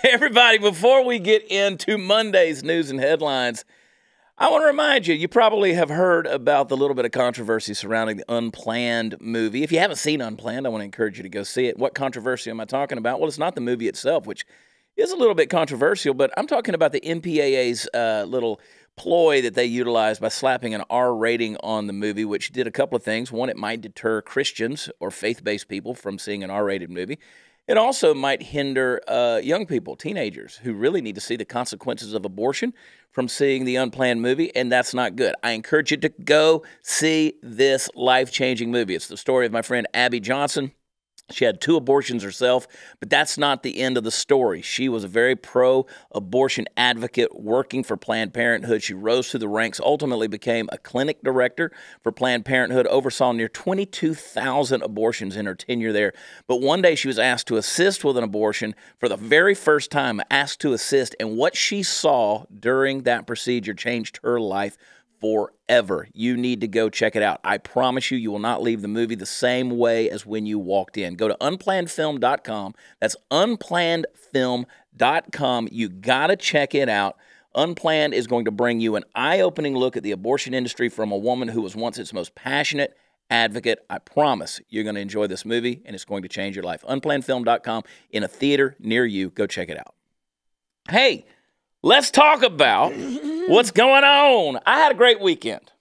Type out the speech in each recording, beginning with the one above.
Everybody, before we get into Monday's news and headlines, I want to remind you, you probably have heard about the little bit of controversy surrounding the Unplanned movie. If you haven't seen Unplanned, I want to encourage you to go see it. What controversy am I talking about? Well, it's not the movie itself, which is a little bit controversial, but I'm talking about the MPAA's little ploy that they utilized by slapping an R rating on the movie, which did a couple of things. One, it might deter Christians or faith-based people from seeing an R-rated movie. It also might hinder young people, teenagers, who really need to see the consequences of abortion from seeing the Unplanned movie, and that's not good. I encourage you to go see this life-changing movie. It's the story of my friend Abby Johnson. She had 2 abortions herself, but that's not the end of the story. She was a very pro-abortion advocate working for Planned Parenthood. She rose through the ranks, ultimately became a clinic director for Planned Parenthood, oversaw near 22,000 abortions in her tenure there. But one day she was asked to assist with an abortion for the very first time, asked to assist, and what she saw during that procedure changed her life forever. You need to go check it out. I promise you, you will not leave the movie the same way as when you walked in. Go to unplannedfilm.com. That's unplannedfilm.com. You got to check it out. Unplanned is going to bring you an eye-opening look at the abortion industry from a woman who was once its most passionate advocate. I promise you're going to enjoy this movie, and it's going to change your life. Unplannedfilm.com in a theater near you. Go check it out. Hey, let's talk about what's going on. I had a great weekend.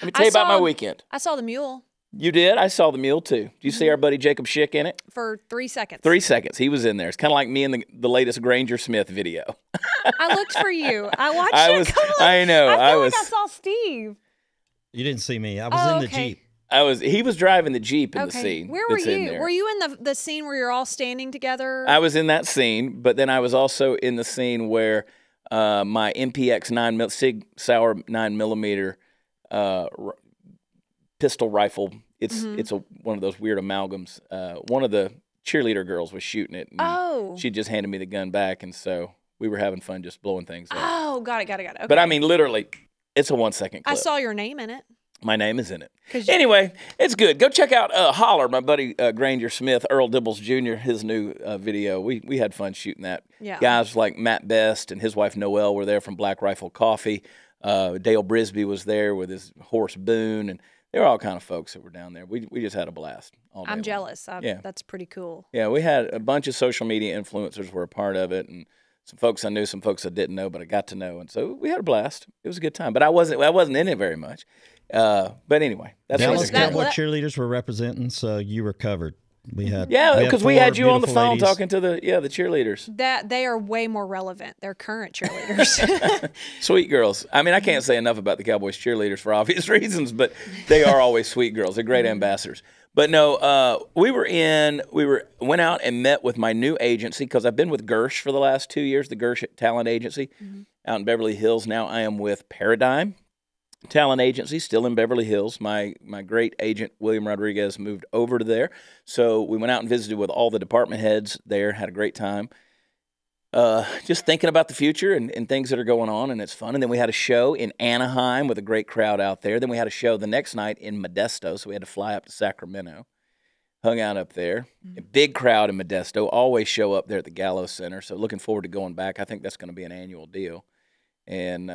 Let me tell you about my weekend. I saw the mule. You did? I saw the mule, too. Did you see our buddy Jacob Schick in it? For 3 seconds. 3 seconds. He was in there. It's kind of like me in the latest Granger Smith video. I looked for you. I watched it. Come on. I know. I feel like I saw Steve. You didn't see me. I was in the Jeep. He was driving the Jeep in the scene. Where were you? Were you in the scene where you're all standing together? I was in that scene, but then I was also in the scene where my MPX Sig Sauer 9mm pistol rifle. It's one of those weird amalgams. One of the cheerleader girls was shooting it. And she just handed me the gun back, and so we were having fun just blowing things up. Oh, got it. Okay. But I mean, literally, it's a 1 second clip. I saw your name in it. My name is in it. Anyway, it's good. Go check out Holler, my buddy Granger Smith, Earl Dibbles Jr., his new video. We had fun shooting that. Yeah. Guys like Matt Best and his wife Noelle were there from Black Rifle Coffee. Dale Brisby was there with his horse Boone, and there were all kind of folks that were down there. We just had a blast all day I'm long. jealous. That's pretty cool. Yeah, we had a bunch of social media influencers were a part of it, and some folks I knew, some folks I didn't know, but I got to know, and so we had a blast. It was a good time, but I wasn't in it very much. But anyway, that's Dallas Cowboy cheerleaders were representing, so you were covered. We had because we had you on the phone ladies. talking to the cheerleaders. That they are way more relevant. They're current cheerleaders. Sweet girls. I mean, I can't say enough about the Cowboys cheerleaders for obvious reasons, but they are always sweet girls. They're great ambassadors. But no, we went out and met with my new agency because I've been with Gersh for the last 2 years, the Gersh Talent Agency out in Beverly Hills. Now I am with Paradigm Talent Agency, still in Beverly Hills. My great agent, William Rodriguez, moved over to there. So we went out and visited with all the department heads there, had a great time. Just thinking about the future and things that are going on, and it's fun. And then we had a show in Anaheim with a great crowd out there. Then we had a show the next night in Modesto, so we had to fly up to Sacramento. Hung out up there. A big crowd in Modesto. Always show up there at the Gallo Center, so looking forward to going back. I think that's going to be an annual deal. And,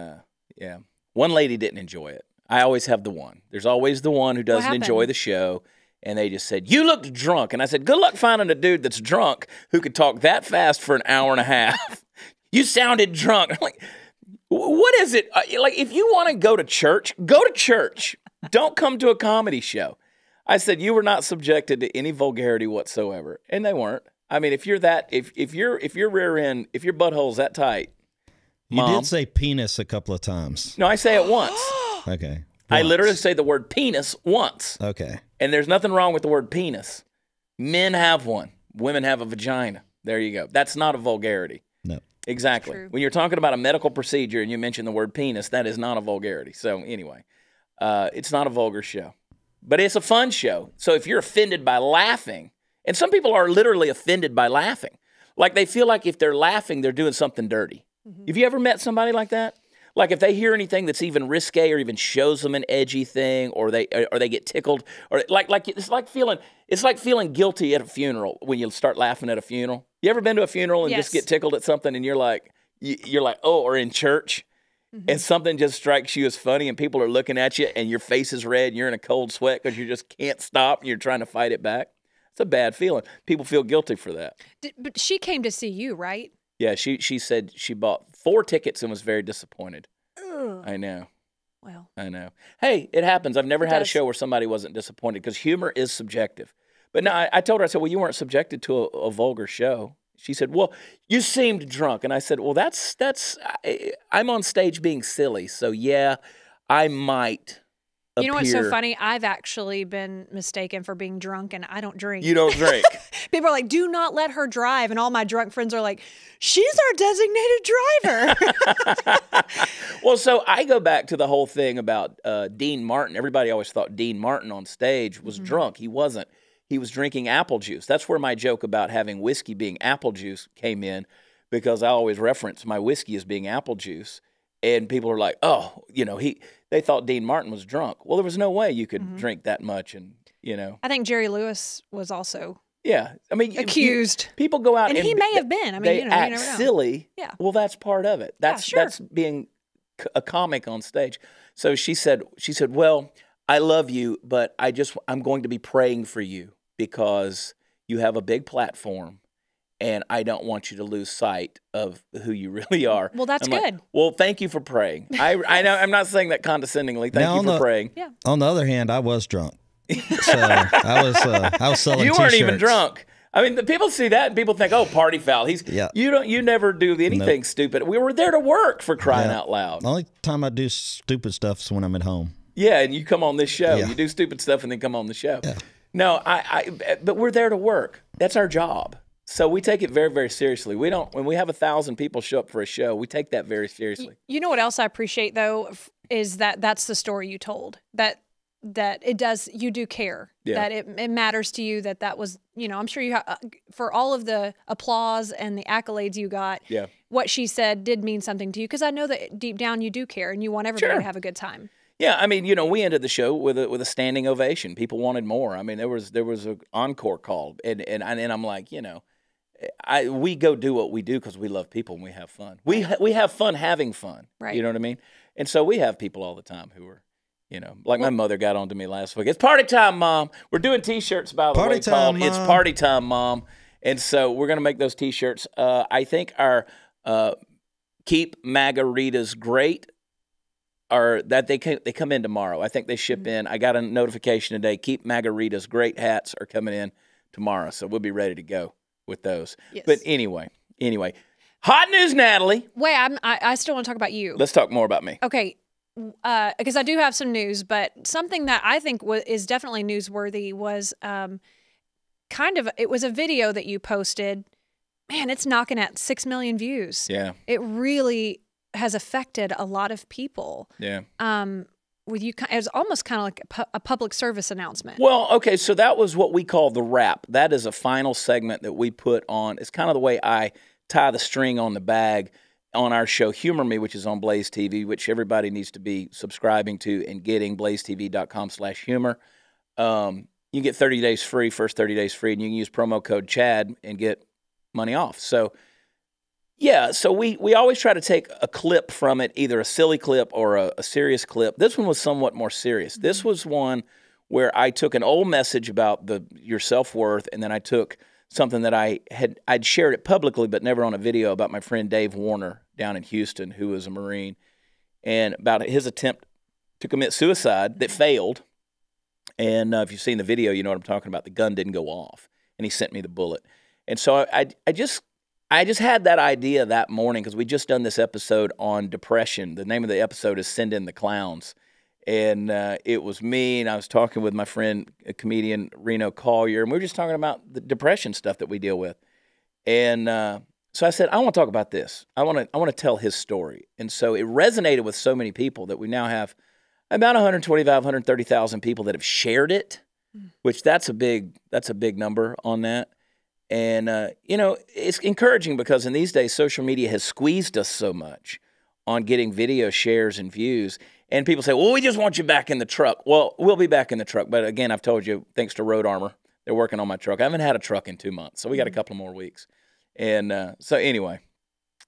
yeah. One lady didn't enjoy it. I always have the one. There's always the one who doesn't enjoy the show. And they just said, "You looked drunk." And I said, "Good luck finding a dude that's drunk who could talk that fast for an hour and a half. You sounded drunk." I'm like, what is it? Like, if you want to go to church, go to church. Don't come to a comedy show. I said, you were not subjected to any vulgarity whatsoever. And they weren't. I mean, if your rear end, if your butthole's that tight, You did say penis a couple of times. No, I say it once. Okay. I literally say the word penis once. Okay. And there's nothing wrong with the word penis. Men have one. Women have a vagina. There you go. That's not a vulgarity. No. Exactly. True. When you're talking about a medical procedure and you mention the word penis, that is not a vulgarity. So anyway, it's not a vulgar show. But it's a fun show. So if you're offended by laughing, and some people are literally offended by laughing. Like they feel like if they're laughing, they're doing something dirty. Have you ever met somebody like that? Like if they hear anything that's even risque or even shows them an edgy thing, or they get tickled, or like it's like feeling guilty at a funeral when you start laughing at a funeral. You ever been to a funeral and just get tickled at something and you're like oh, or in church and something just strikes you as funny and people are looking at you and your face is red and you're in a cold sweat because you just can't stop and you're trying to fight it back. It's a bad feeling. People feel guilty for that. But she came to see you, right? Yeah, she said she bought 4 tickets and was very disappointed. Ugh. I know. Well, I know. Hey, it happens. I've never had a show where somebody wasn't disappointed because humor is subjective. But no, I told her, I said, well, you weren't subjected to a vulgar show. She said, well, you seemed drunk. And I said, well, I'm on stage being silly. So, yeah, I might appear. You know what's so funny? I've actually been mistaken for being drunk, and I don't drink. You don't drink. People are like, do not let her drive. And all my drunk friends are like, she's our designated driver. Well, so I go back to the whole thing about Dean Martin. Everybody always thought Dean Martin on stage was drunk. He wasn't. He was drinking apple juice. That's where my joke about having whiskey being apple juice came in, because I always reference my whiskey as being apple juice. And people are like, oh, they thought Dean Martin was drunk. Well, there was no way you could drink that much. And, I think Jerry Lewis was also accused. People go out and he may have been. I mean, they act you never know. silly. Yeah. Well, that's part of it. That's being a comic on stage. So she said, well, I love you, but I'm going to be praying for you because you have a big platform. And I don't want you to lose sight of who you really are. Well, that's good. Like, well, thank you for praying. I know I'm not saying that condescendingly. Thank you for praying. Yeah. On the other hand, I was drunk, so I was selling. You weren't even drunk. I mean, the people see that and people think, "Oh, party foul." You never do anything stupid. We were there to work, for crying out loud. The only time I do stupid stuff is when I'm at home. Yeah, and you come on this show. Yeah. You do stupid stuff and then come on the show. Yeah. No, but we're there to work. That's our job. So we take it very, very seriously. We don't, when we have 1,000 people show up for a show, we take that very seriously. You know what else I appreciate though is that's the story you told. That it does, you do care. Yeah. That it matters to you that was, I'm sure you have, for all of the applause and the accolades you got. Yeah. What she said did mean something to you, because I know that deep down you do care and you want everybody to have a good time. Yeah, I mean, we ended the show with a standing ovation. People wanted more. I mean, there was an encore call, and I'm like, we go do what we do because we love people and we have fun. We have fun having fun. Right. You know what I mean? And so we have people all the time who are, like my mother got on to me last week. It's party time, Mom. We're doing T-shirts, by the way, Paul. It's party time, Mom. And so we're going to make those T-shirts. I think our Keep Margaritas Great are that they come in tomorrow. I think they ship in. I got a notification today. Keep Margaritas Great hats are coming in tomorrow. So we'll be ready to go with those. Yes. But anyway, hot news, Natalie. Wait, I still want to talk about you. Let's talk more about me. Okay, because I do have some news, but something that I think is definitely newsworthy was it was a video that you posted. Man, it's knocking at 6 million views. Yeah, it really has affected a lot of people. Yeah. With you, it was almost kind of like a public service announcement. Well, okay, so that was what we call the wrap. That is a final segment that we put on. It's kind of the way I tie the string on the bag on our show Humor Me, which is on Blaze TV, which everybody needs to be subscribing to and getting, blazetv.com/humor. You can get 30 days free, first 30 days free, and you can use promo code CHAD and get money off. So, yeah, so we always try to take a clip from it, either a silly clip or a serious clip. This one was somewhat more serious. This was one where I took an old message about your self-worth, and then I took something that I'd shared it publicly but never on a video about my friend Dave Warner down in Houston, who was a Marine, and about his attempt to commit suicide that failed. And if you've seen the video, you know what I'm talking about. The gun didn't go off, and he sent me the bullet. And so I just had that idea that morning because we just done this episode on depression. The name of the episode is Send in the Clowns. And it was me, and I was talking with my friend, comedian Reno Collier, and we were just talking about the depression stuff that we deal with. And so I said, I want to talk about this. I want to tell his story. And so it resonated with so many people that we now have about 125, 130,000 people that have shared it, which that's a big number on that. And, it's encouraging because in these days, social media has squeezed us so much on getting video shares and views. And people say, well, we just want you back in the truck. Well, we'll be back in the truck. But again, I've told you, thanks to Road Armor, they're working on my truck. I haven't had a truck in 2 months, so we got a couple more weeks. And so anyway,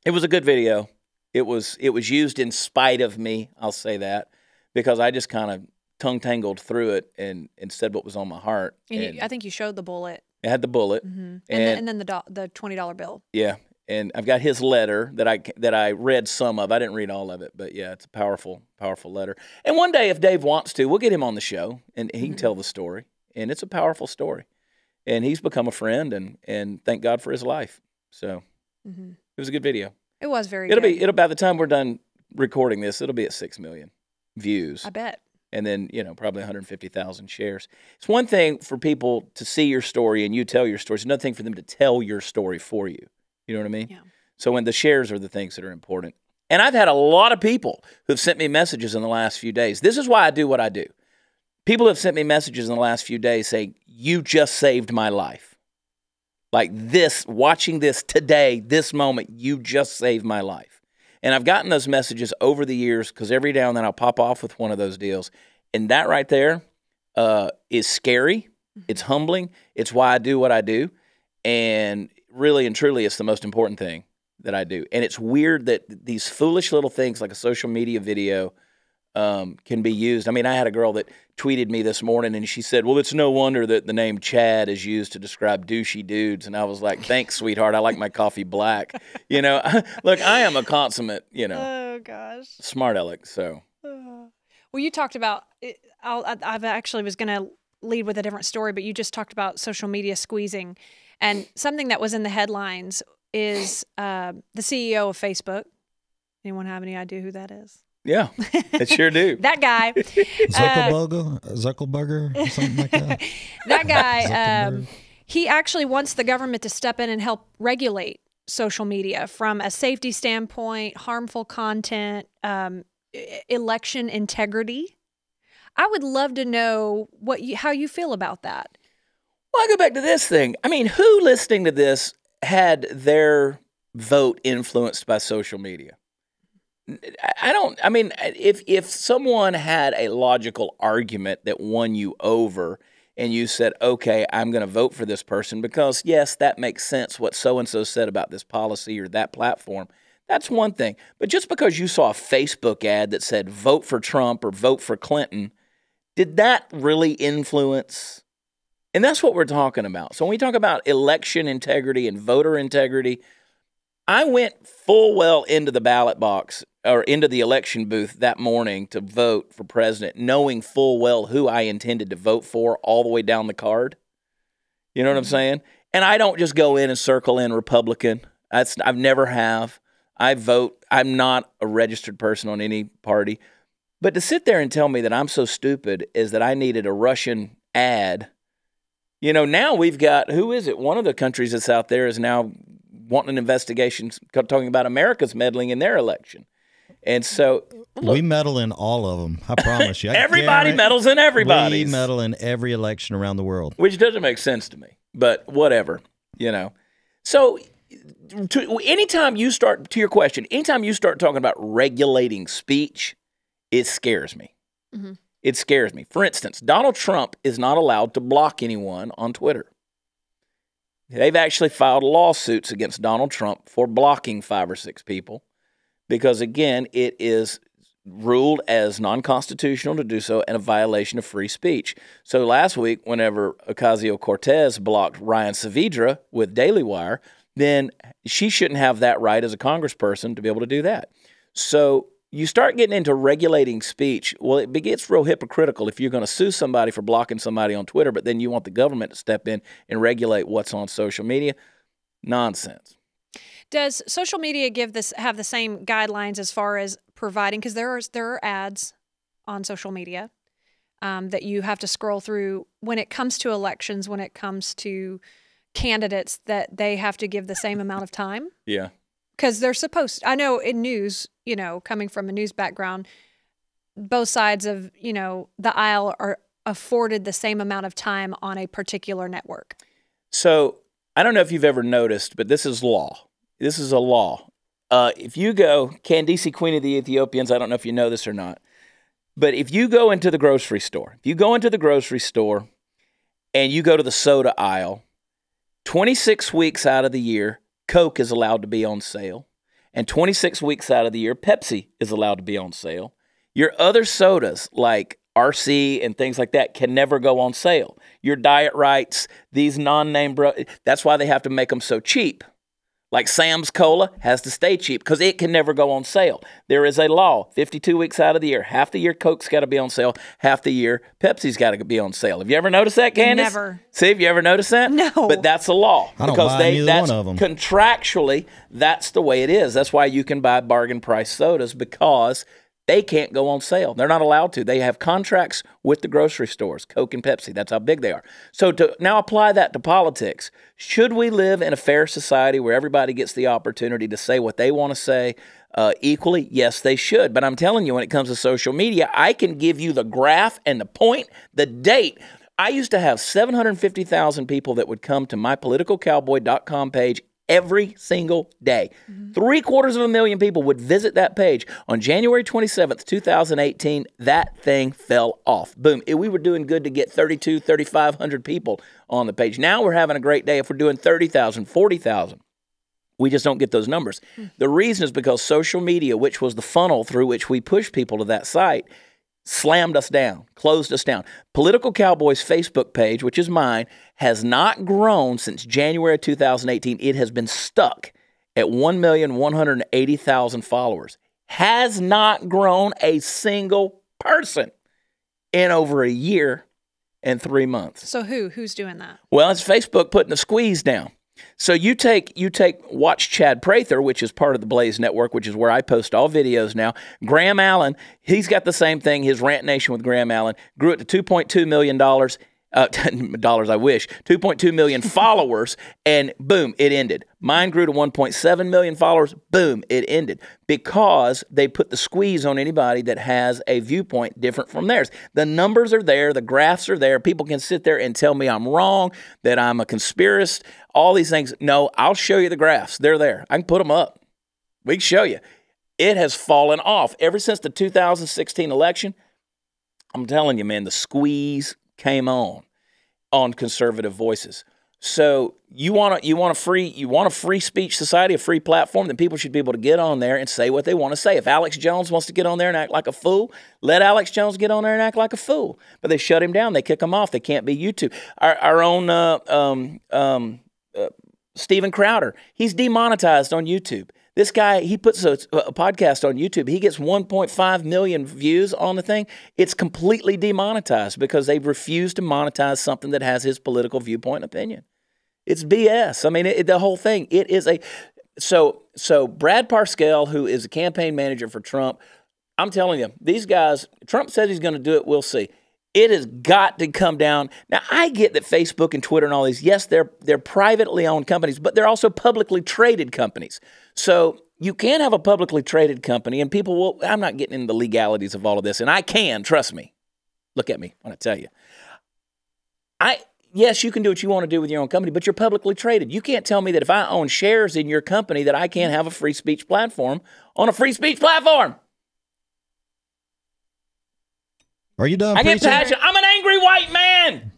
it was a good video. It was used in spite of me, I'll say that, because I just kind of tongue-tangled through it and said what was on my heart. And I think you showed the bullet. It had the bullet. And then the $20 bill. Yeah. And I've got his letter that I read some of. I didn't read all of it, but yeah, it's a powerful, powerful letter. And one day, if Dave wants to, we'll get him on the show, and he can tell the story. And it's a powerful story. And he's become a friend, and thank God for his life. So it was a good video. It was very good. It'll by the time we're done recording this, it'll be at 6 million views. I bet. And then, probably 150,000 shares. It's one thing for people to see your story and you tell your story. It's another thing for them to tell your story for you. You know what I mean? Yeah. So when the shares are the things that are important. And I've had a lot of people who've sent me messages in the last few days. This is why I do what I do. People have sent me messages in the last few days saying, you just saved my life. Like this, watching this today, this moment, you just saved my life. And I've gotten those messages over the years because every now and then I'll pop off with one of those deals. And that right there is scary. It's humbling. It's why I do what I do. And really and truly, it's the most important thing that I do. And it's weird that these foolish little things like a social media video can be used. I mean, I had a girl that tweeted me this morning, and she said, well, it's no wonder that the name Chad is used to describe douchey dudes. And I was like, thanks, sweetheart. I like my coffee black. Look, I am a consummate, oh, gosh, smart aleck. So. Well, you talked about, I actually was going to lead with a different story, but you just talked about social media squeezing. And something that was in the headlines is the CEO of Facebook. Anyone have any idea who that is? Yeah, I sure do. That guy. Zuckerberg or something like that. That guy, he actually wants the government to step in and help regulate social media from a safety standpoint, harmful content, election integrity. I would love to know how you feel about that. Well, I go back to this thing. I mean, who listening to this had their vote influenced by social media? If someone had a logical argument that won you over and you said, okay, I'm going to vote for this person because, yes, that makes sense what so-and-so said about this policy or that platform, that's one thing. But just because you saw a Facebook ad that said vote for Trump or vote for Clinton, did that really influence? And that's what we're talking about. So when we talk about election integrity and voter integrity, I went full well into the ballot box or into the election booth that morning to vote for president, knowing full well who I intended to vote for all the way down the card. You know what I'm saying? And I don't just go in and circle in Republican. I've never have. I vote. I'm not a registered person on any party. But to sit there and tell me that I'm so stupid is that I needed a Russian ad. Now we've got, who is it? One of the countries that's out there is now wanting an investigation talking about America's meddling in their election. And so we meddle in all of them. I promise you. Everybody meddles in everybody. We meddle in every election around the world. Which doesn't make sense to me, but whatever, So anytime you start, to your question, anytime you start talking about regulating speech, it scares me. Mm-hmm. It scares me. For instance, Donald Trump is not allowed to block anyone on Twitter. They've actually filed lawsuits against Donald Trump for blocking 5 or 6 people because, again, it is ruled as non-constitutional to do so and a violation of free speech. So last week, whenever Ocasio-Cortez blocked Ryan Saavedra with Daily Wire, then she shouldn't have that right as a congressperson to be able to do that. So you start getting into regulating speech, well, it gets real hypocritical if you're going to sue somebody for blocking somebody on Twitter, but then you want the government to step in and regulate what's on social media. Nonsense. Does social media have the same guidelines as far as providing, because there are ads on social media that you have to scroll through when it comes to elections, when it comes to candidates, that they have to give the same amount of time? Yeah. Because they're supposed to. I know in news, coming from a news background, both sides of, the aisle are afforded the same amount of time on a particular network. So I don't know if you've ever noticed, but this is law. This is a law. if you go, Candice, Queen of the Ethiopians, I don't know if you know this or not, but if you go into the grocery store, and you go to the soda aisle, 26 weeks out of the year, Coke is allowed to be on sale. And 26 weeks out of the year, Pepsi is allowed to be on sale. Your other sodas like RC and things like that can never go on sale. Your Diet Rights, these non-name, that's why they have to make them so cheap. Like Sam's Cola has to stay cheap because it can never go on sale. There is a law, 52 weeks out of the year. Half the year Coke's got to be on sale. Half the year Pepsi's got to be on sale. Have you ever noticed that, Candace? Never. See, have you ever noticed that? No. But that's a law. I don't buy either one of them. Contractually, that's the way it is. That's why you can buy bargain price sodas, because they can't go on sale. They're not allowed to. They have contracts with the grocery stores, Coke and Pepsi. That's how big they are. So to now apply that to politics, should we live in a fair society where everybody gets the opportunity to say what they want to say equally? Yes, they should. But I'm telling you, when it comes to social media, I can give you the graph and the point, the date. I used to have 750,000 people that would come to mypoliticalcowboy.com page every single day. 750,000 people would visit that page. On January 27th, 2018, that thing fell off. Boom. We were doing good to get 3,500 people on the page. Now we're having a great day if we're doing 30,000, 40,000. We just don't get those numbers. The reason is because social media, which was the funnel through which we push people to that site, slammed us down, closed us down. Political Cowboys Facebook page, which is mine, has not grown since January 2018. It has been stuck at 1,180,000 followers. Has not grown a single person in over a year and 3 months. So who's doing that? Well, it's Facebook putting the squeeze down. So you watch Chad Prather, which is part of the Blaze Network, which is where I post all videos now. Graham Allen, he's got the same thing. His Rant Nation with Graham Allen grew it to $2.2 million. Dollars, I wish. 2.2 million followers, and boom, it ended. Mine grew to 1.7 million followers. Boom, it ended. Because they put the squeeze on anybody that has a viewpoint different from theirs. The numbers are there. The graphs are there. People can sit there and tell me I'm wrong, that I'm a conspiracist, all these things. No, I'll show you the graphs. They're there. I can put them up. We can show you. It has fallen off. Ever since the 2016 election, I'm telling you, man, the squeeze came on conservative voices. So you want a free speech society, a free platform, then people should be able to get on there and say what they want to say. If Alex Jones wants to get on there and act like a fool, let Alex Jones get on there and act like a fool. But they shut him down. They kick him off. They can't be YouTube. Our own Steven Crowder, he's demonetized on YouTube. This guy, he puts a podcast on YouTube. He gets 1.5 million views on the thing. It's completely demonetized because they've refused to monetize something that has his political viewpoint and opinion. It's BS. I mean, the whole thing. It is a so Brad Parscale, who is a campaign manager for Trump, I'm telling you, these guys, Trump says he's going to do it. We'll see. It has got to come down. Now, I get that Facebook and Twitter and all these, yes, they're privately owned companies, but they're also publicly traded companies. So you can have a publicly traded company, and people will, I'm not getting into the legalities of all of this, and I can, trust me. Look at me when I tell you. Yes, you can do what you want to do with your own company, but you're publicly traded. You can't tell me that if I own shares in your company that I can't have a free speech platform on a free speech platform. Are you done? I get passionate. I'm an angry white man.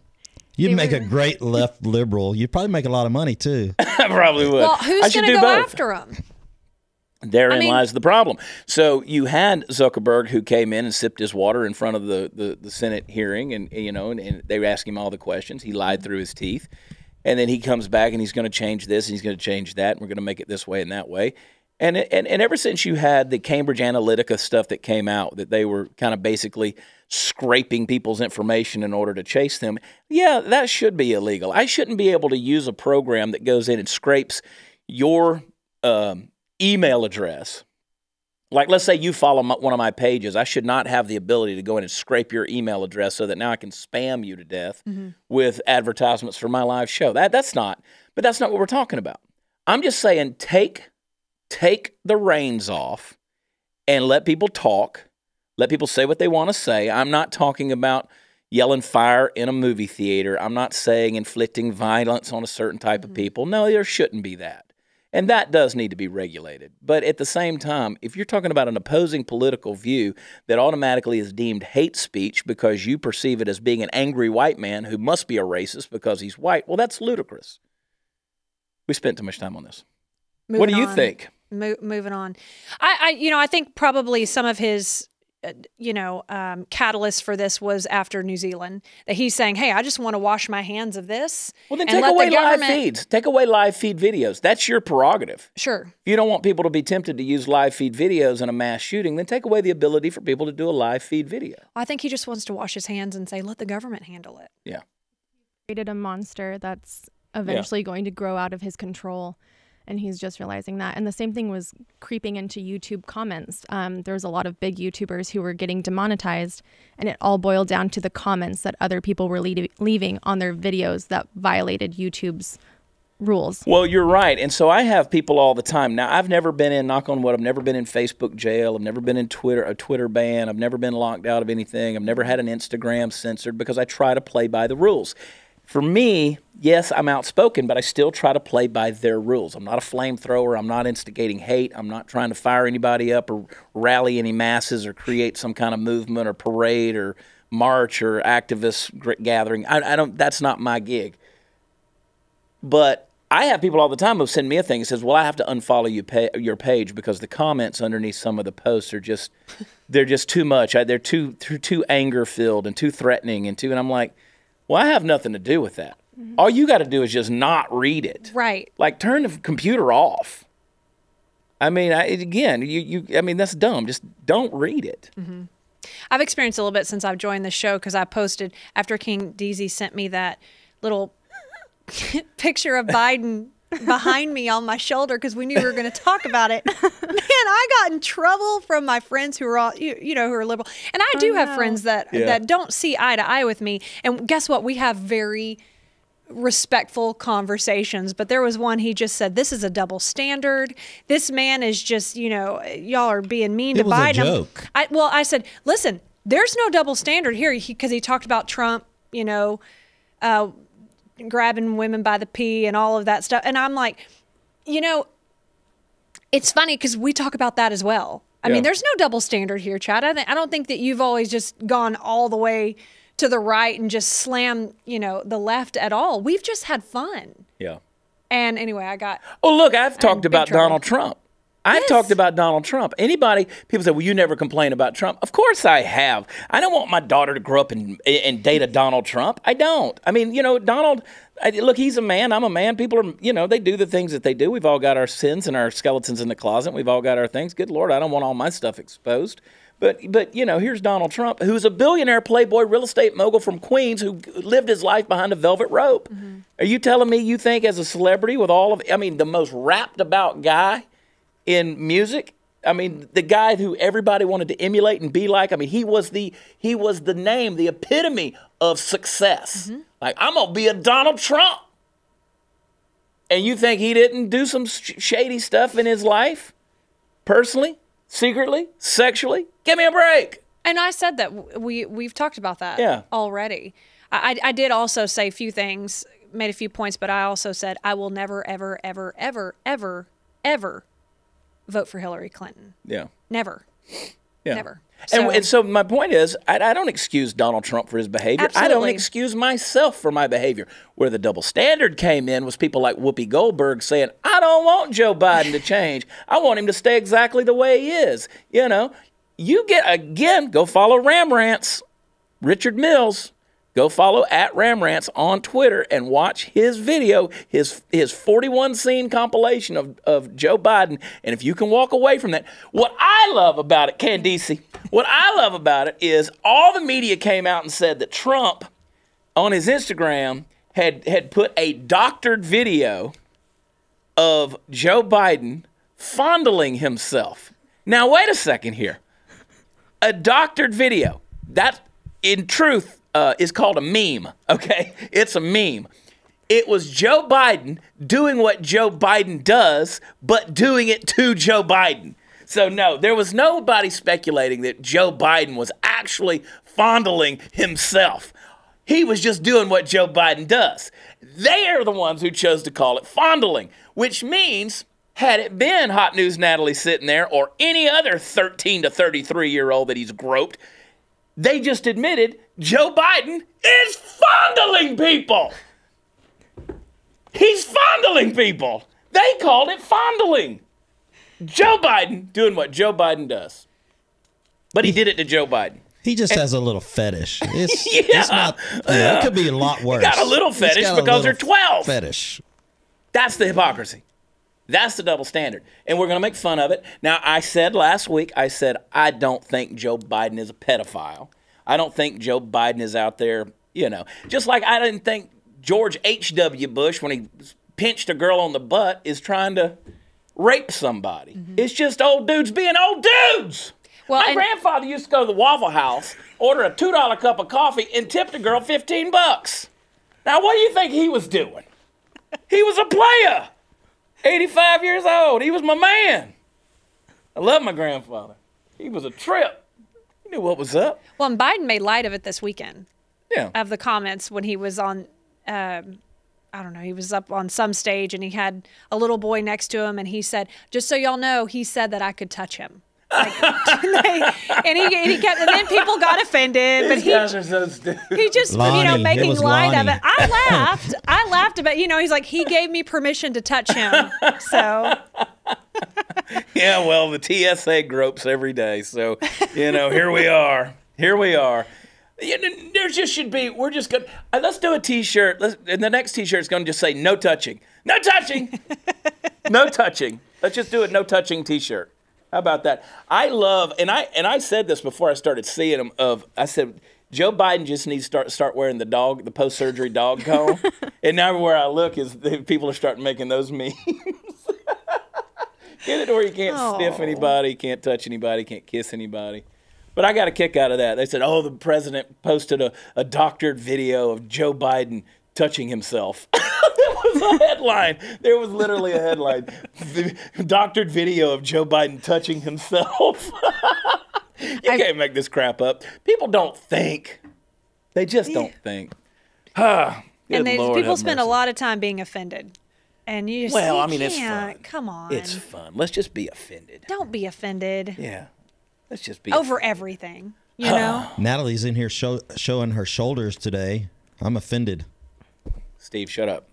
You'd make a great left liberal. You'd probably make a lot of money, too. I probably would. Well, who's going to go after him? Therein lies the problem. So you had Zuckerberg, who came in and sipped his water in front of the Senate hearing, and they were asking him all the questions. He lied through his teeth, and then he comes back and he's going to change this and he's going to change that, and we're going to make it this way and that way. And ever since you had the Cambridge Analytica stuff that came out, that they were kind of basically scraping people's information in order to chase them, yeah, that should be illegal. I shouldn't be able to use a program that goes in and scrapes your email address. Like, let's say you follow one of my pages. I should not have the ability to go in and scrape your email address so that now I can spam you to death with advertisements for my live show. That's not what we're talking about. I'm just saying take the reins off and let people talk. Let people say what they want to say. I'm not talking about yelling fire in a movie theater. I'm not saying inflicting violence on a certain type of people. No, there shouldn't be that. And that does need to be regulated. But at the same time, if you're talking about an opposing political view that automatically is deemed hate speech because you perceive it as being an angry white man who must be a racist because he's white, well, that's ludicrous. We spent too much time on this. What do you think? Moving on. I think probably some of his catalyst for this was after New Zealand, that he's saying, hey, I just want to wash my hands of this. Well, then take away live feeds. Take away live feed videos. That's your prerogative. Sure. If you don't want people to be tempted to use live feed videos in a mass shooting, then take away the ability for people to do a live feed video. I think he just wants to wash his hands and say, let the government handle it. Yeah. Created a monster that's eventually going to grow out of his control. And he's just realizing that. And the same thing was creeping into YouTube comments. There was a lot of big YouTubers who were getting demonetized, and it all boiled down to the comments that other people were leaving on their videos that violated YouTube's rules. Well, you're right. And so I have people all the time. Now, I've never been in, knock on wood, I've never been in Facebook jail. I've never been in a Twitter ban. I've never been locked out of anything. I've never had an Instagram censored because I try to play by the rules. For me, yes, I'm outspoken, but I still try to play by their rules. I'm not a flamethrower. I'm not instigating hate. I'm not trying to fire anybody up or rally any masses or create some kind of movement or parade or march or activist gathering. I don't. That's not my gig. But I have people all the time who send me a thing that says, well, I have to unfollow your page because the comments underneath some of the posts are just, they're just too much. They're too anger-filled and too threatening and I'm like, well, I have nothing to do with that. Mm-hmm. All you got to do is just not read it. Right. Like, turn the computer off. I mean, I mean, that's dumb. Just don't read it. Mm-hmm. I've experienced a little bit since I've joined the show because I posted, after King DZ sent me that little picture of Biden behind me on my shoulder because we knew we were going to talk about it. Man, I got in trouble from my friends who are all, who are liberal. And I do have friends that don't see eye to eye with me. And guess what? We have very respectful conversations. But there was one, he just said, this is a double standard. This man is just, y'all are being mean to Biden. It was a joke. I said, listen, there's no double standard here because he talked about Trump, grabbing women by the pee and all of that stuff. And I'm like, it's funny because we talk about that as well. I mean, there's no double standard here, Chad. I don't think that you've always just gone all the way to the right and just slammed, the left at all. We've just had fun. Yeah. And anyway, I got... Oh, look, I've talked about Donald Trump. I've talked about Donald Trump. People say, well, you never complain about Trump. Of course I have. I don't want my daughter to grow up and date a Donald Trump. I don't. I mean, Donald, look, he's a man. I'm a man. People are, they do the things that they do. We've all got our sins and our skeletons in the closet. We've all got our things. Good Lord, I don't want all my stuff exposed. But here's Donald Trump, who's a billionaire playboy real estate mogul from Queens who lived his life behind a velvet rope. Mm-hmm. Are you telling me you think as a celebrity with the most rapped about guy in music? I mean, the guy who everybody wanted to emulate and be like. I mean, he was the name, the epitome of success. Mm-hmm. Like, I'm going to be a Donald Trump. And you think he didn't do some shady stuff in his life? Personally? Secretly? Sexually? Give me a break. And I said that. We've talked about that already. I did also say a few things, made a few points, but I also said I will never, ever, ever, ever, ever, ever vote for Hillary Clinton. Yeah. Never. Yeah. Never. And so my point is, I don't excuse Donald Trump for his behavior. Absolutely. I don't excuse myself for my behavior. Where the double standard came in was people like Whoopi Goldberg saying, I don't want Joe Biden to change. I want him to stay exactly the way he is. You go follow Ram Rants, Richard Mills. Go follow @RamRants on Twitter and watch his video, his 41-scene compilation of Joe Biden. And if you can walk away from that, what I love about it, Candice, what I love about it is all the media came out and said that Trump on his Instagram had put a doctored video of Joe Biden fondling himself. Now, wait a second here. A doctored video. That, in truth, is called a meme, okay? It's a meme. It was Joe Biden doing what Joe Biden does, but doing it to Joe Biden. So, no, there was nobody speculating that Joe Biden was actually fondling himself. He was just doing what Joe Biden does. They are the ones who chose to call it fondling, which means Had it been Hot News Natalie sitting there or any other 13 to 33-year-old that he's groped, they just admitted Joe Biden is fondling people. He's fondling people. They called it fondling. Joe Biden doing what Joe Biden does. But he did it to Joe Biden. He just has a little fetish. It's not. It could be a lot worse. He got a little fetish because they're 12. Fetish. That's the hypocrisy. That's the double standard. And we're going to make fun of it. Now, I said last week, I don't think Joe Biden is a pedophile. I don't think Joe Biden is out there, just like I didn't think George H.W. Bush, when he pinched a girl on the butt, is trying to rape somebody. Mm-hmm. It's just old dudes being old dudes. Well, my grandfather used to go to the Waffle House, order a $2 cup of coffee, and tip the girl $15. Now, what do you think he was doing? He was a player. 85 years old. He was my man. I love my grandfather. He was a trip. He knew what was up. Well, and Biden made light of it this weekend. Yeah. Of the comments when he was on, I don't know, he was up on some stage and he had a little boy next to him and he said, just so y'all know, he said that I could touch him. Like, and he kept, and then people got offended. But guys are so stupid. He just, Lonnie, making light of it. I laughed about, he's like, he gave me permission to touch him. So. Yeah, well, the TSA gropes every day. So, here we are. Here we are. There just should be, we're just going to, let's do a T-shirt. And the next T-shirt is going to just say, no touching. No touching. No touching. Let's just do a no touching T-shirt. How about that? I love, and I said this before I started seeing him, I said, Joe Biden just needs to start wearing the post-surgery dog collar. And now everywhere I look people are starting making those memes. Get it to where you can't sniff anybody, can't touch anybody, can't kiss anybody. But I got a kick out of that. They said, the president posted a doctored video of Joe Biden touching himself. It was a headline. There was literally a headline. The doctored video of Joe Biden touching himself. You can't make this crap up. People don't think. They just don't think. And people spend a lot of time being offended. And you just it's fun. Come on. It's fun. Let's just be offended. Don't be offended. Yeah. Let's just be over offended. everything, you know? Natalie's in here showing her shoulders today. I'm offended. Steve, shut up.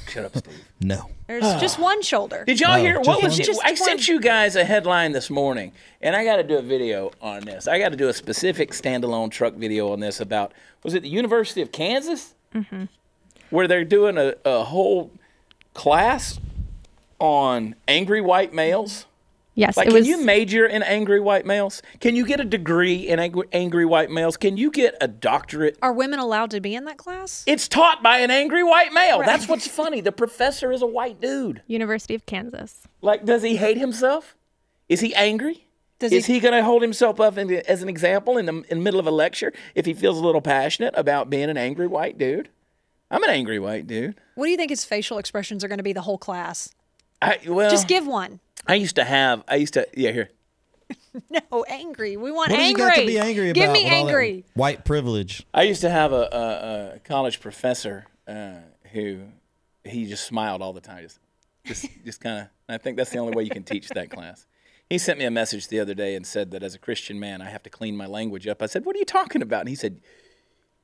Shut up, Steve. No. There's just one shoulder. Did y'all hear? What was it? I sent you guys a headline this morning, and I got to do a video on this. I got to do a specific standalone truck video on this about, was it the University of Kansas? Mm-hmm. Where they're doing a whole class on angry white males. Yes, like, can you major in angry white males? Can you get a degree in angry white males? Can you get a doctorate? Are women allowed to be in that class? It's taught by an angry white male. Right. That's what's funny. The professor is a white dude. University of Kansas. Like, does he hate himself? Is he angry? Is he going to hold himself up as an example in the middle of a lecture if he feels a little passionate about being an angry white dude? I'm an angry white dude. What do you think his facial expressions are going to be the whole class? Just give one. Here. No, angry. We want what angry. What do you got to be angry about? Give me angry. White privilege. I used to have a college professor who he just smiled all the time. Just kind of, I think that's the only way you can teach that class. He sent me a message the other day and said that as a Christian man, I have to clean my language up. I said, what are you talking about? And he said,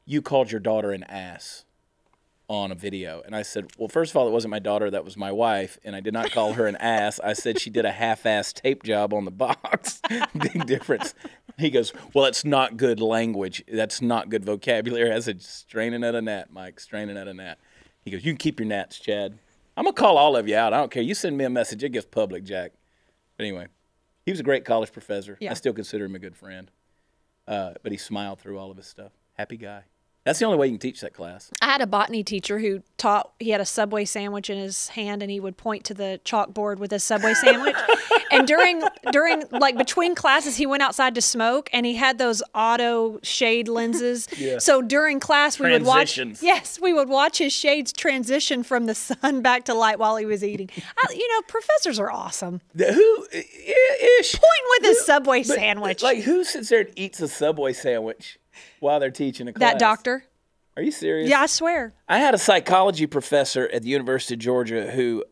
you called your daughter an ass on a video. And I said, well, first of all, it wasn't my daughter, that was my wife, and I did not call her an ass. I said she did a half-ass tape job on the box. Big difference. He goes, well, it's not good language. That's not good vocabulary. I said, straining at a gnat, Mike, straining at a gnat. He goes, you can keep your gnats, Chad. I'm going to call all of you out. I don't care. You send me a message, it gets public, Jack. But anyway, he was a great college professor. Yeah. I still consider him a good friend. But he smiled through all of his stuff. Happy guy. That's the only way you can teach that class. I had a botany teacher who taught, he had a Subway sandwich in his hand and he would point to the chalkboard with his Subway sandwich. And during like between classes, he went outside to smoke and he had those auto shade lenses. Yeah. So during class, we would watch his shades transition from the sun back to light while he was eating. Professors are awesome. Point with his Subway sandwich. Like, who sits there and eats a Subway sandwich while they're teaching a class? That doctor. Are you serious? Yeah, I swear. I had a psychology professor at the University of Georgia who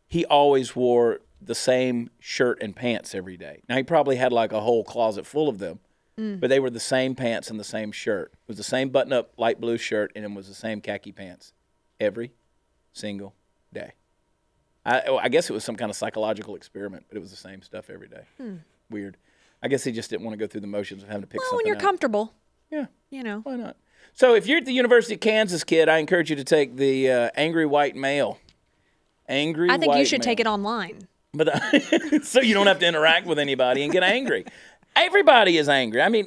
he always wore the same shirt and pants every day. Now, he probably had like a whole closet full of them, but they were the same pants and the same shirt. It was the same button-up light blue shirt, and it was the same khaki pants every single day. I guess it was some kind of psychological experiment, but it was the same stuff every day. Weird. I guess he just didn't want to go through the motions of having to pick something Well, when you're out. comfortable, Yeah. you know. Why not? So if you're at the University of Kansas, kid, I encourage you to take the Angry White Male. I think you should take it online. But so you don't have to interact with anybody and get angry. Everybody is angry. I mean,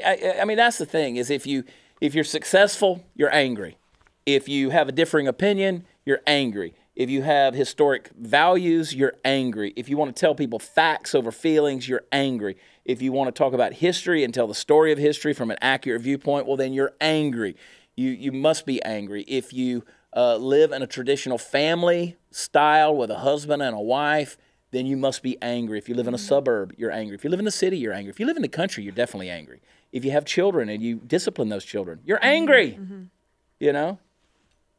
that's the thing is if you're successful, you're angry. If you have a differing opinion, you're angry. If you have historic values, you're angry. If you want to tell people facts over feelings, you're angry. If you want to talk about history and tell the story of history from an accurate viewpoint, well, then you're angry. You must be angry. If you live in a traditional family style with a husband and a wife, then you must be angry. If you live in a suburb, you're angry. If you live in a city, you're angry. If you live in the country, you're definitely angry. If you have children and you discipline those children, you're angry. You know?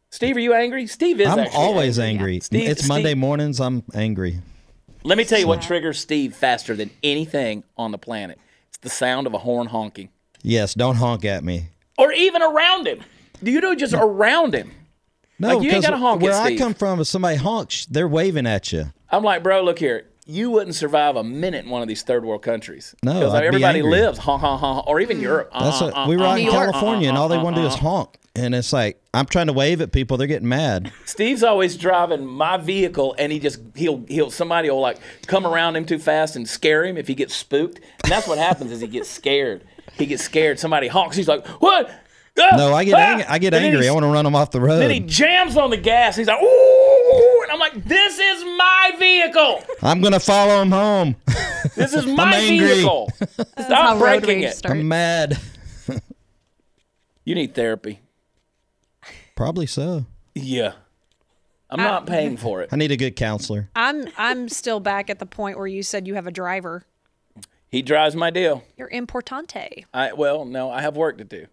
Steve, are you angry? Steve is I'm actually always angry. angry. Steve- It's Monday Steve- mornings. I'm angry. Let me tell you what triggers Steve faster than anything on the planet. It's the sound of a horn honking. Yes, don't honk at me. Or even around him. Do you know just around him? No, Like, you ain't because gotta honk at where I Steve. come from, if somebody honks, they're waving at you. I'm like, bro, look here. You wouldn't survive a minute in one of these third world countries. No, because I'd be everybody angry. lives honk, honk, honk, or even Europe. That's what, we were out in New York. California, and all they want to do is honk. And it's like, I'm trying to wave at people. They're getting mad. Steve's always driving my vehicle, and somebody will like come around him too fast and scare him if he gets spooked. And that's what happens is he gets scared. He gets scared. Somebody honks. He's like, what? Ah, No, I get And then angry. I want to run them off the road. Then he jams on the gas. He's like, ooh, and I'm like, this is my vehicle. I'm going to follow him home. This is my angry. vehicle. How Stop road breaking rage it. starts. I'm mad. You need therapy. Probably so. Yeah. I'm not paying for it. I need a good counselor. I'm still back at the point where you said you have a driver. He drives my deal. You're importante. No, I have work to do.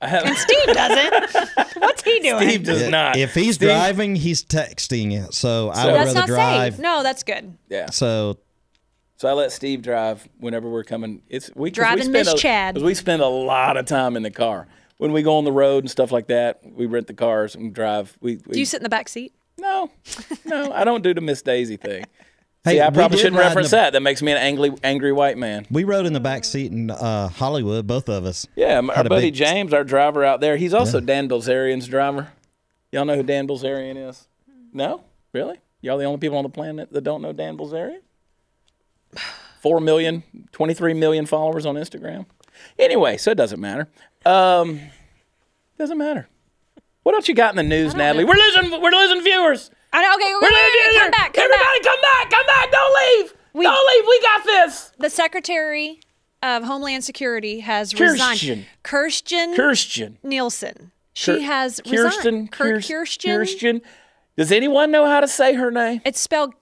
And Steve doesn't. What's he doing? Steve does not. If he's Steve- driving, he's texting it. So I would That's rather not drive. safe. No, that's good. Yeah. So So I let Steve drive whenever we're coming. Driving Miss Chad. Because we spend a lot of time in the car. When we go on the road and stuff like that, we rent the cars and drive. Do you sit in the back seat? No, I don't do the Miss Daisy thing. Hey, See, I we probably did shouldn't ride in reference the- that. That makes me an angry white man. we rode in the back seat in Hollywood, both of us. Yeah, our Had a buddy big- James, our driver out there, he's also Dan Bilzerian's driver. Y'all know who Dan Bilzerian is? No? Really? Y'all the only people on the planet that don't know Dan Bilzerian? 4 million, 23 million followers on Instagram. Anyway, so it doesn't matter. Doesn't matter. What else you got in the news, Natalie? We're losing viewers. I know. Okay, We're losing viewers. come back. Everybody, come back! Don't leave! Don't leave! We got this. The Secretary of Homeland Security has resigned. Kirstjen Nielsen. She has resigned. Kirstjen. Does anyone know how to say her name? It's spelled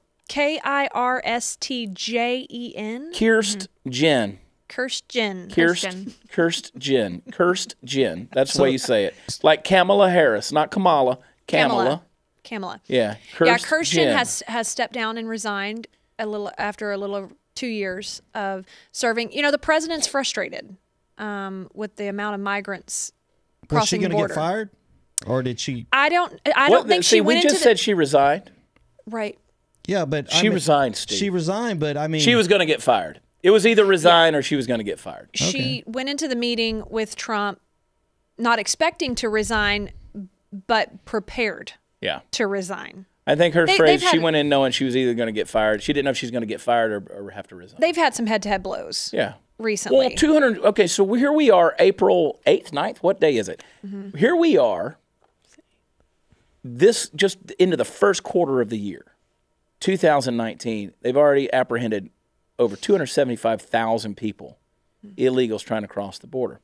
Kirstjen. Kirstjen. Kirstjen. That's the way you say it. Like Kamala Harris, not Kamala. Kamala. Yeah. Kirstjen has stepped down and resigned after a little over 2 years of serving. You know, the president's frustrated with the amount of migrants Was she crossing the going to border. get fired? Or did she? I don't think See, she went we into just said she resigned. right. Yeah, but She resigned, Steve. She resigned, but I mean, She was going to get fired. It was either resign or she was going to get fired. She went into the meeting with Trump not expecting to resign, but prepared Yeah. to resign. I think her They've phrase, she had- went in knowing she was either going to get fired. She didn't know if she was going to get fired or have to resign. They've had some head-to-head blows Yeah. recently. Well, 200. Okay, so here we are, April 8th, 9th. What day is it? Here we are, this just into the first quarter of the year, 2019. They've already apprehended over 275,000 people, illegals trying to cross the border.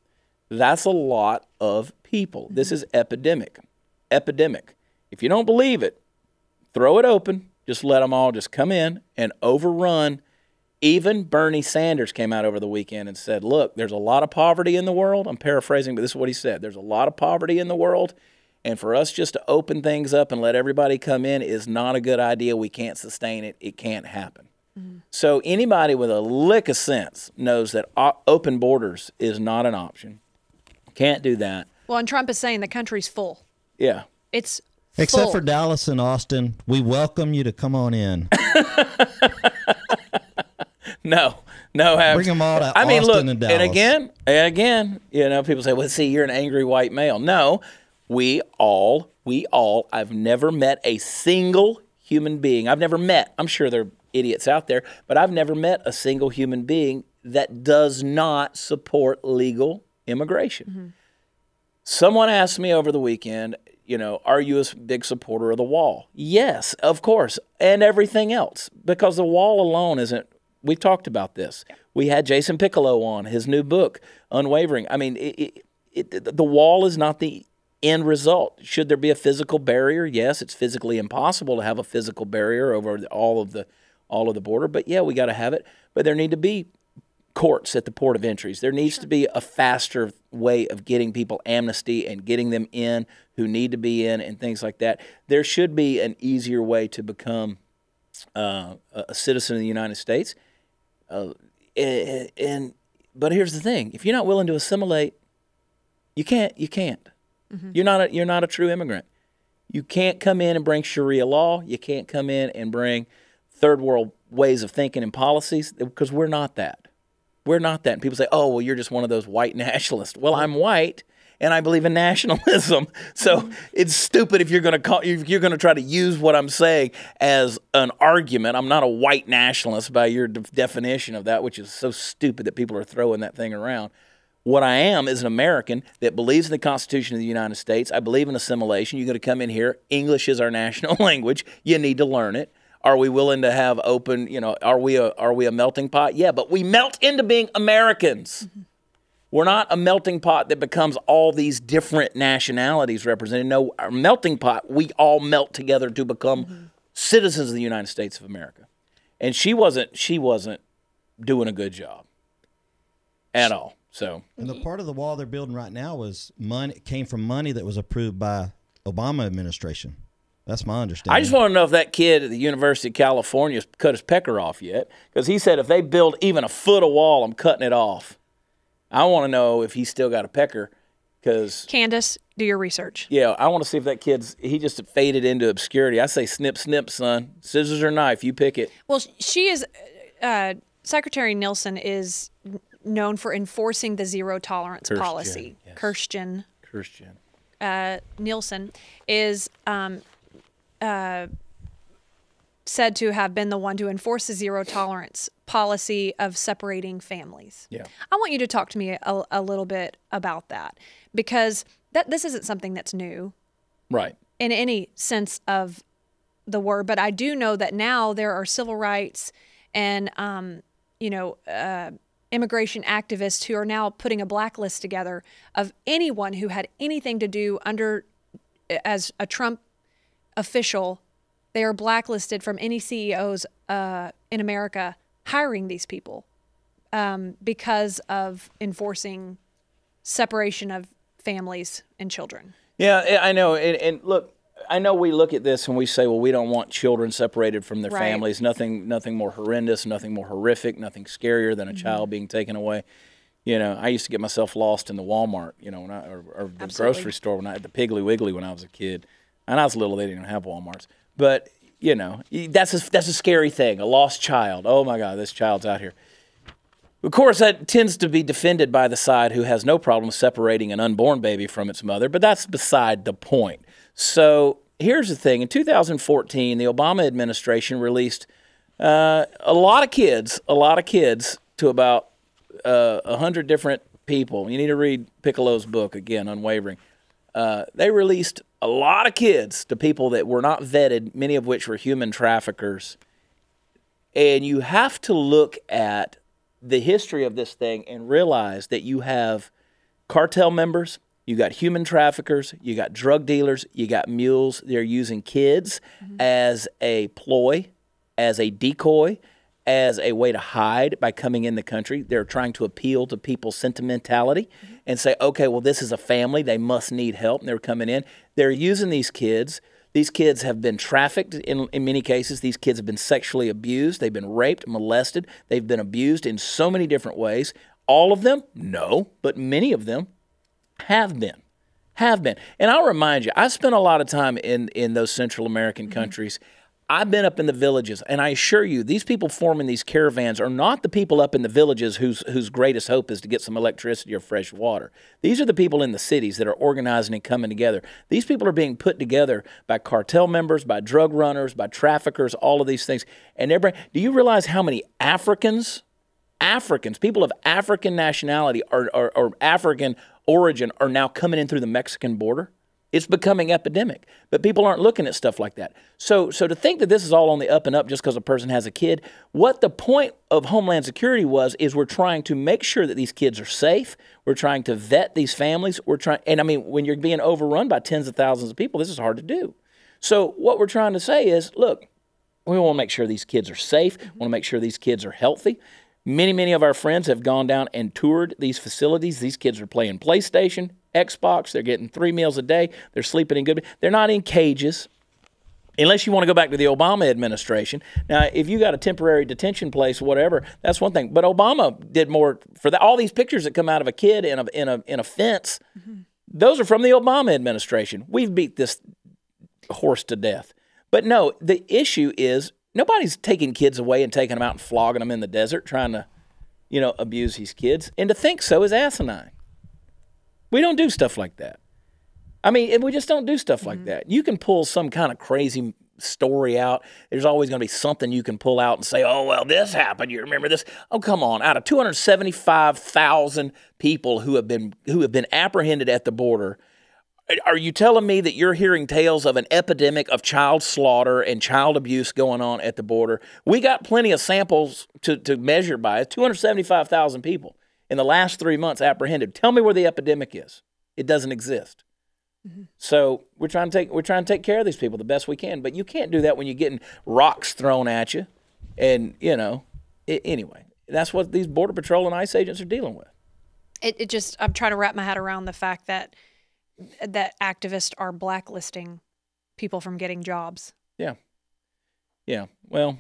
That's a lot of people. This is epidemic. If you don't believe it, throw it open. Just let them all just come in and overrun. Even Bernie Sanders came out over the weekend and said, look, there's a lot of poverty in the world. I'm paraphrasing, but this is what he said. There's a lot of poverty in the world, And for us just to open things up and let everybody come in is not a good idea. We can't sustain it. It can't happen. So anybody with a lick of sense knows that open borders is not an option. Can't do that. Well, and Trump is saying the country's full. Yeah. It's Except full. for Dallas and Austin, we welcome you to come on in. No. Bring them all to Austin and Dallas. And again, you know, people say, well, see, you're an angry white male. No, we all, I've never met a single human being. I'm sure there are idiots out there, but I've never met a single human being that does not support legal immigration. Someone asked me over the weekend, you know, are you a big supporter of the wall? Yes, of course, and everything else, because the wall alone isn't. We've talked about this. We had Jason Piccolo on his new book, Unwavering. I mean, the wall is not the end result. Should there be a physical barrier? Yes, it's physically impossible to have a physical barrier over all of the border. But yeah, we got to have it. But there need to be courts at the port of entries. There needs to be a faster way of getting people amnesty and getting them in who need to be in and things like that. There should be an easier way to become a citizen of the United States. But here's the thing: if you're not willing to assimilate, you can't. You're not a true immigrant. You can't come in and bring Sharia law. You can't come in and bring third world ways of thinking and policies, because we're not that. We're not that. And people say, oh, well, you're just one of those white nationalists. Well, I'm white, and I believe in nationalism. So it's stupid if you're going to try to use what I'm saying as an argument. I'm not a white nationalist by your definition of that, which is so stupid that people are throwing that thing around. What I am is an American that believes in the Constitution of the United States. I believe in assimilation. You're going to come in here. English is our national language. You need to learn it. Are we willing to have open, you know, are we a melting pot? Yeah, but we melt into being Americans. We're not a melting pot that becomes all these different nationalities represented. No, our melting pot, we all melt together to become citizens of the United States of America. And she wasn't doing a good job at all. So, and the part of the wall they're building right now was came from money that was approved by Obama administration. That's my understanding. I just want to know if that kid at the University of California has cut his pecker off yet, because he said if they build even a foot of wall, I'm cutting it off. I want to know if he's still got a pecker, because Candace, do your research. Yeah, I want to see if he just faded into obscurity. I say snip, snip, son. Scissors or knife, you pick it. Well, she is, Secretary Nielsen is known for enforcing the zero tolerance policy. Yes. Kirstjen Nielsen is said to have been the one to enforce the zero tolerance policy of separating families. Yeah. I want you to talk to me a little bit about that, because this isn't something that's new. Right. In any sense of the word, but I do know that now there are civil rights and immigration activists who are now putting a blacklist together of anyone who had anything to do as a Trump official. They are blacklisted from any CEOs in America hiring these people because of enforcing separation of families and children. Yeah, I know. And look, I know we look at this and we say, well, we don't want children separated from their families. Nothing more horrendous, nothing more horrific, nothing scarier than a child being taken away. You know, I used to get myself lost in the Walmart, you know, or the grocery store at the Piggly Wiggly when I was a kid. And I was little, they didn't even have Walmarts. But, you know, that's a scary thing, a lost child. Oh, my God, this child's out here. Of course, that tends to be defended by the side who has no problem separating an unborn baby from its mother, but that's beside the point. So here's the thing. In 2014, the Obama administration released a lot of kids to about 100 different people. You need to read Piccolo's book, again, Unwavering. They released a lot of kids to people that were not vetted, many of which were human traffickers. And you have to look at the history of this thing and realize that you have cartel members, you got human traffickers, you got drug dealers, you got mules. They're using kids as a ploy, as a decoy, as a way to hide by coming in the country. They're trying to appeal to people's sentimentality and say, okay, well, this is a family. They must need help. And they're coming in. They're using these kids. These kids have been trafficked in many cases. These kids have been sexually abused. They've been raped, molested. They've been abused in so many different ways. All of them? No, but many of them have been. And I'll remind you, I spent a lot of time in those Central American countries. I've been up in the villages, and I assure you, these people forming these caravans are not the people up in the villages whose greatest hope is to get some electricity or fresh water. These are the people in the cities that are organizing and coming together. These people are being put together by cartel members, by drug runners, by traffickers, all of these things. And do you realize how many Africans, people of African nationality or African origin are now coming in through the Mexican border? It's becoming epidemic, but people aren't looking at stuff like that. So to think that this is all on the up and up just because a person has a kid, what the point of Homeland Security is we're trying to make sure that these kids are safe. We're trying to vet these families. And I mean, when you're being overrun by tens of thousands of people, this is hard to do. So what we're trying to say is, look, we want to make sure these kids are safe. We want to make sure these kids are healthy. Many of our friends have gone down and toured these facilities. These kids are playing PlayStation, Xbox. They're getting 3 meals a day. They're sleeping in good. They're not in cages, unless you want to go back to the Obama administration. Now, if you got a temporary detention place, whatever, that's one thing. But Obama did more for that. All these pictures that come out of a kid in a fence, those are from the Obama administration. We've beat this horse to death. But no, the issue is, nobody's taking kids away and taking them out and flogging them in the desert, trying to, abuse these kids. And to think so is asinine. We don't do stuff like that. I mean, we just don't do stuff like that. You can pull some kind of crazy story out. There's always going to be something you can pull out and say, oh, well, this happened. You remember this? Oh, come on. Out of 275,000 people who have been apprehended at the border, are you telling me that you're hearing tales of an epidemic of child slaughter and child abuse going on at the border? We got plenty of samples to measure by. 275,000 people in the last 3 months apprehended. Tell me where the epidemic is. It doesn't exist. So we're trying to take care of these people the best we can. But you can't do that when you're getting rocks thrown at you. And, anyway, that's what these Border Patrol and ICE agents are dealing with. I'm trying to wrap my head around the fact that activists are blacklisting people from getting jobs. Yeah. Well,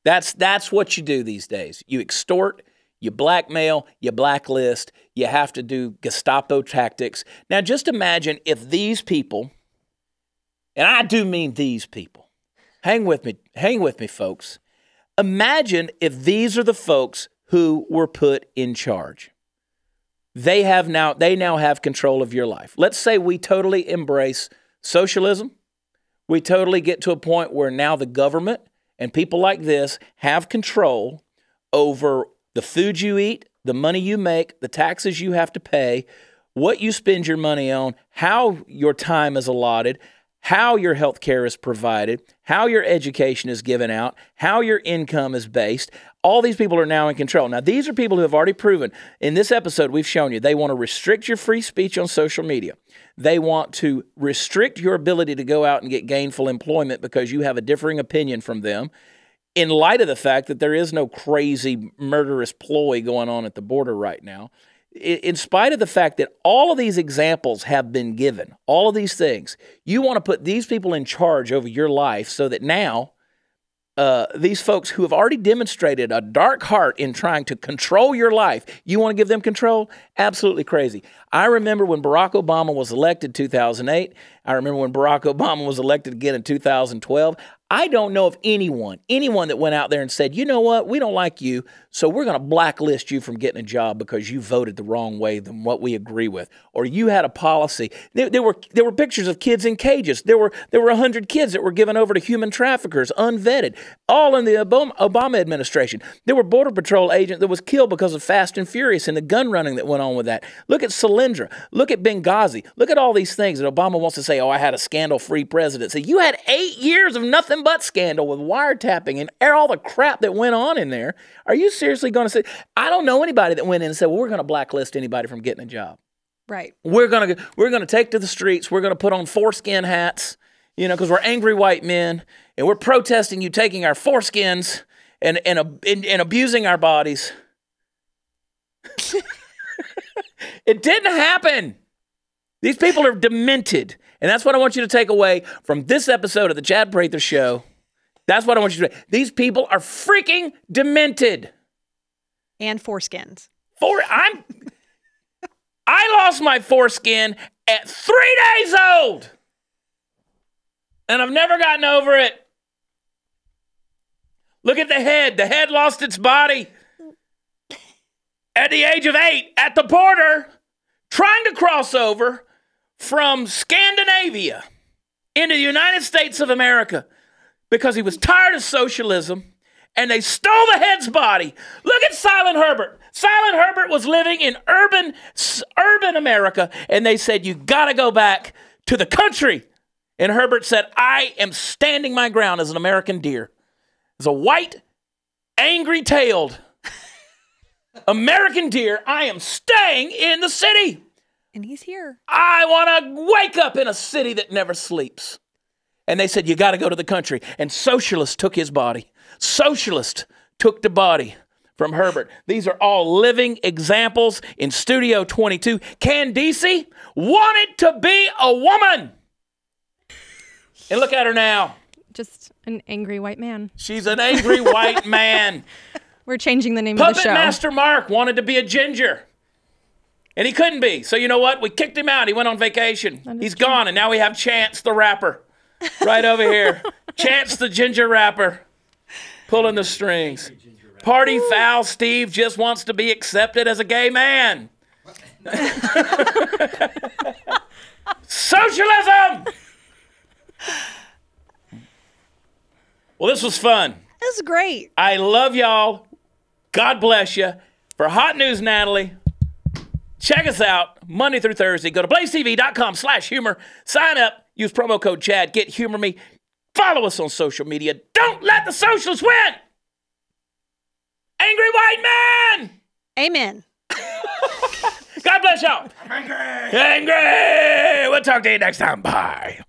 that's what you do these days. You extort, you blackmail, you blacklist, you have to do Gestapo tactics. Now, just imagine if these people, and I do mean these people, hang with me, folks. Imagine if these are the folks who were put in charge. They now have control of your life. Let's say we totally embrace socialism. We totally get to a point where now the government and people like this have control over the food you eat, the money you make, the taxes you have to pay, what you spend your money on, how your time is allotted, how your health care is provided, how your education is given out, how your income is based. All these people are now in control. Now, these are people who have already proven, in this episode we've shown you, they want to restrict your free speech on social media. They want to restrict your ability to go out and get gainful employment because you have a differing opinion from them, in light of the fact that there is no crazy murderous ploy going on at the border right now. In spite of the fact that all of these examples have been given, all of these things, you want to put these people in charge over your life so that now these folks who have already demonstrated a dark heart in trying to control your life, you want to give them control? Absolutely crazy. I remember when Barack Obama was elected in 2008. I remember when Barack Obama was elected again in 2012. I don't know of anyone that went out there and said, you know what, we don't like you, so we're going to blacklist you from getting a job because you voted the wrong way than what we agree with, or you had a policy. There were pictures of kids in cages. There were 100 kids that were given over to human traffickers, unvetted, all in the Obama administration. There were Border Patrol agent that was killed because of Fast and Furious and the gun running that went on with that. Look at Solyndra. Look at Benghazi. Look at all these things that Obama wants to say, oh, I had a scandal-free presidency. You had 8 years of nothing but scandal with wiretapping and all the crap that went on in there. Are you seriously going to say, I don't know anybody that went in and said, well, we're going to blacklist anybody from getting a job. Right. We're going to take to the streets. We're going to put on foreskin hats, because we're angry white men and we're protesting you taking our foreskins and abusing our bodies. It didn't happen. These people are demented. And that's what I want you to take away from this episode of the Chad Prather Show. That's what I want you to do. These people are freaking demented. And foreskins. I lost my foreskin at 3 days old. And I've never gotten over it. Look at the head. The head lost its body at the age of 8 at the border, trying to cross over from Scandinavia into the United States of America because he was tired of socialism, and they stole the head's body. Look at Silent Herbert. Silent Herbert was living in urban America, and they said, you got to go back to the country. And Herbert said, I am standing my ground as an American deer. As a white, angry-tailed American deer, I am staying in the city. And he's here. I want to wake up in a city that never sleeps. And they said, you got to go to the country. And socialists took his body. Socialists took the body from Herbert. These are all living examples in Studio 22. Candice wanted to be a woman. And look at her now. Just an angry white man. She's an angry white man. We're changing the name of the show. Puppet Master Mark wanted to be a ginger. And he couldn't be. So you know what? We kicked him out. He went on vacation. He's gone. And now we have Chance the rapper right over here. Chance the ginger rapper pulling the strings. Party foul Steve just wants to be accepted as a gay man. Socialism! Well, this was fun. This is great. I love y'all. God bless you. For Hot News Natalie, check us out Monday through Thursday. Go to blazetv.com/humor. Sign up. Use promo code Chad. Get Humor Me. Follow us on social media. Don't let the socialists win. Angry white man. Amen. God bless y'all. I'm angry. Angry. We'll talk to you next time. Bye.